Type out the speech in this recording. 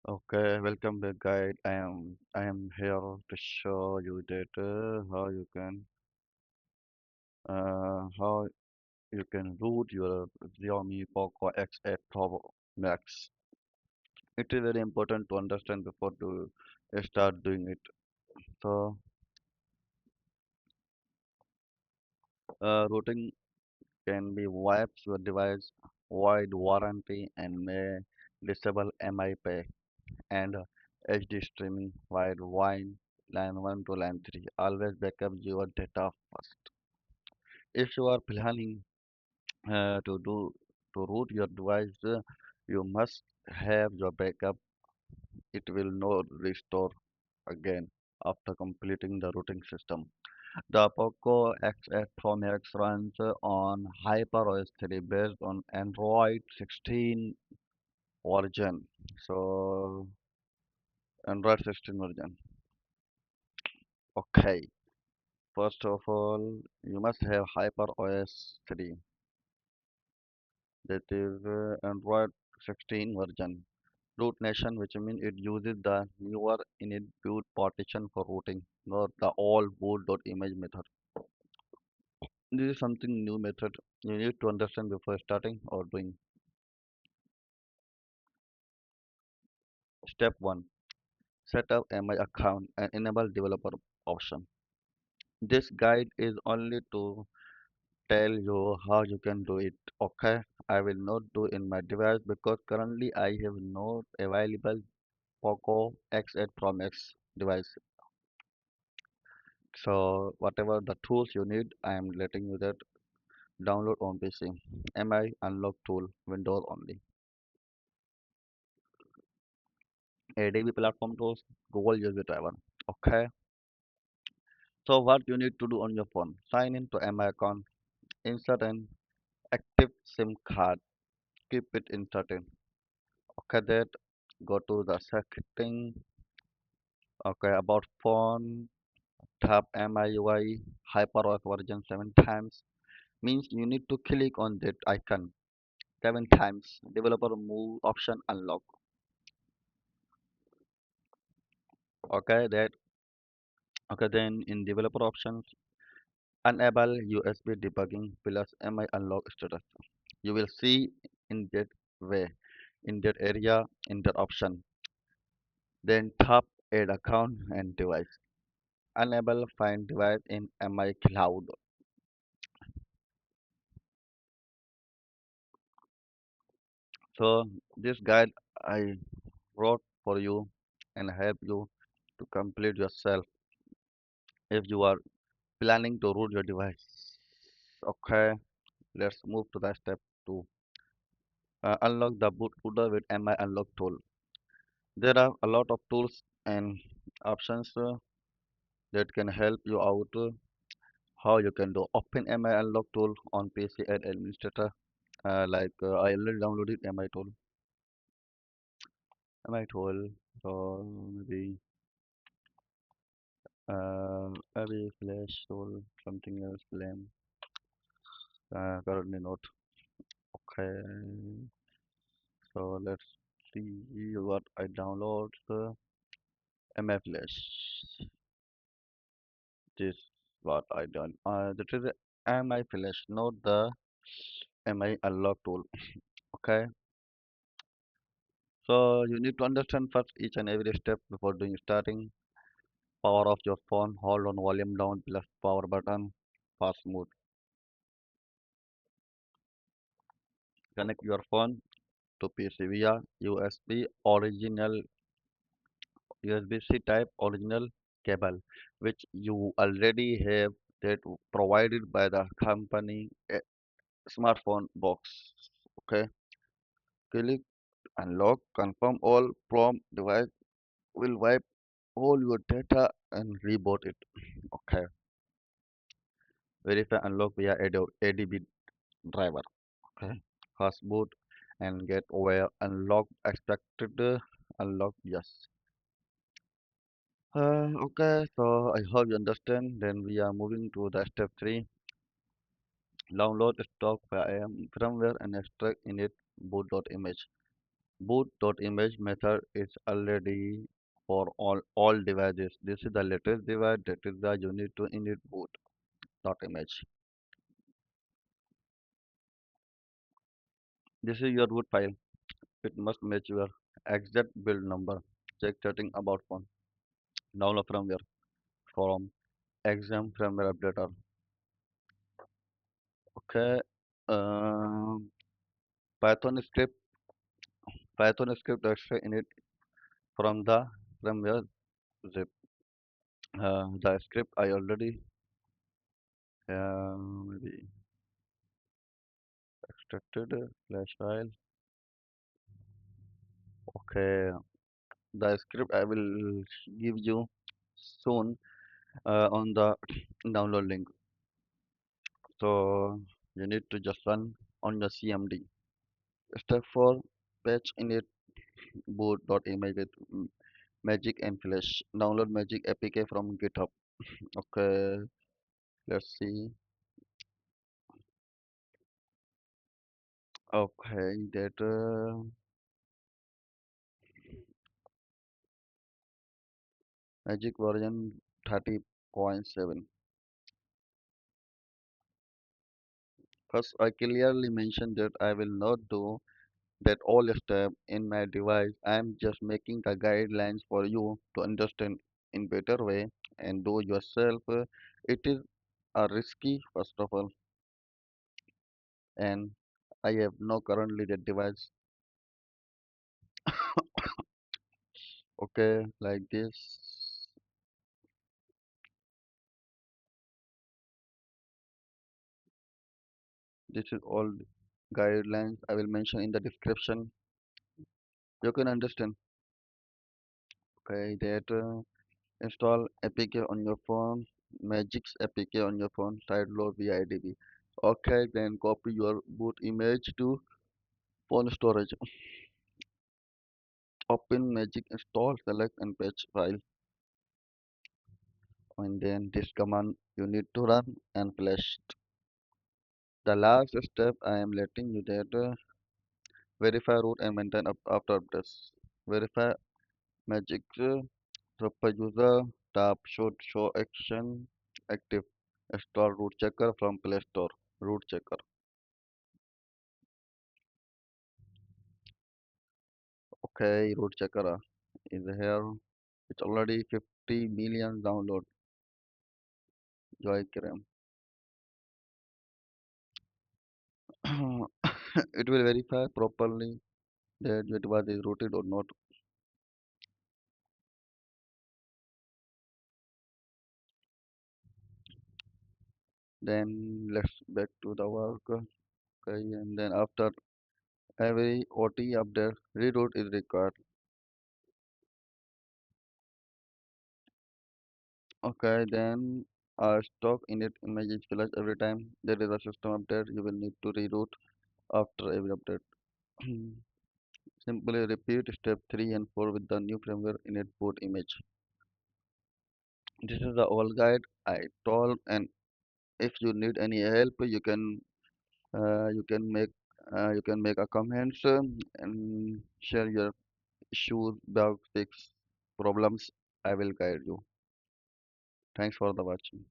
Okay, welcome back, guide. I am here to show you that how you can root your Xiaomi Poco X8 Pro Max. It is very important to understand before to start doing it. So, routing can be wipes your device, void warranty, and may disable MI pay and HD streaming while wine line 1 to line 3. Always backup your data first. If you are planning uh, to do to root your device, you must have your backup. It will not restore again after completing the routing system. The Poco X8 Pro Max runs on HyperOS 3 based on Android 16 version. So Android 16 version. Okay. First of all, you must have HyperOS 3. That is Android 16 version. Root nation, which means it uses the newer init boot partition for routing, not the old boot.image method. This is something new method you need to understand before starting or doing. Step 1. Set up MI account and enable developer option. This guide is only to tell you how you can do it. Okay, I will not do in my device because currently I have no available Poco X8 Pro Max device. So whatever the tools you need, I am letting you that download on PC. MI unlock tool, Windows only. ADB platform tools, Google USB driver. Okay. So what you need to do on your phone? Sign in to MI account, insert an active SIM card, keep it inserted. Okay, that go to the setting. Okay, about phone, tap MIUI HyperOS version 7 times. Means you need to click on that icon 7 times. Developer move option unlock. Okay, that okay then in developer options enable USB debugging plus MI unlock status. You will see in that way, in that area, in that option. Then tap add account and device. Enable find device in MI cloud. So this guide I wrote for you and help you to complete yourself if you are planning to root your device. Okay, let's move to the step 2. Unlock the bootloader with MI unlock tool. There are a lot of tools and options that can help you out. How you can do open MI unlock tool on PC and administrator. I already downloaded MI tool. MI tool. So maybe flash tool, something else. Blame. Currently not. Okay. So let's see what I download. MI flash. This what I done. That is a MI flash, not the MI unlock tool. Okay. So you need to understand first each and every step before doing starting. Power off your phone. Hold on volume down plus power button. Fast mode. Connect your phone to PC via USB original USB-C type original cable, which you already have that provided by the company smartphone box. Okay. Click unlock, confirm all prompt device will wipe all your data and reboot it. Okay. Verify unlock via ADB driver. Okay. Fastboot and get where unlock expected unlock yes. Okay, so I hope you understand. Then we are moving to the step 3. Download stock firmware and extract init boot.image. Boot.image method is already for all devices. This is the latest device, that is the you need to init boot.image. This is your boot file. It must match your exact build number. Check setting about phone. Download firmware from exam firmware updater. Okay. Um, Python script. Python script extract init from the firmware zip. The script I already maybe extracted slash file. Okay. The script I will give you soon on the download link. So you need to just run on the CMD. Step 4, patch init boot.image with Magic and Flash. Download Magic APK from GitHub. Okay, let's see. Okay, that Magic version 30.7. First, I clearly mentioned that I will not do that all step in my device. I am just making the guidelines for you to understand in better way and do yourself. It is a risky first of all, and I have no currently that device. Okay, like this. This is all guidelines I will mention in the description. You can understand. Okay, that install APK on your phone, Magic's APK on your phone, sideload via IDB. Okay, then copy your boot image to phone storage. Open Magic install, select and patch file, and then this command you need to run and flash. The last step I am letting you that verify root and maintain up after updates. Verify Magic super user tab should show action active. Install root checker from Play Store. Root checker. Okay, root checker is here. It's already 50 million download. Joy Kiram. It will verify properly that your device is rooted or not. Then let's back to the work. Okay, and then after every OT update, reroute is required. Okay, then stock init image is flashed every time there is a system update. You will need to reroute after every update. Simply repeat step 3 and 4 with the new firmware init boot image. This is the all guide I told, and if you need any help, you can make a comments and share your issues, bug fix problems. I will guide you. Thanks for the watching.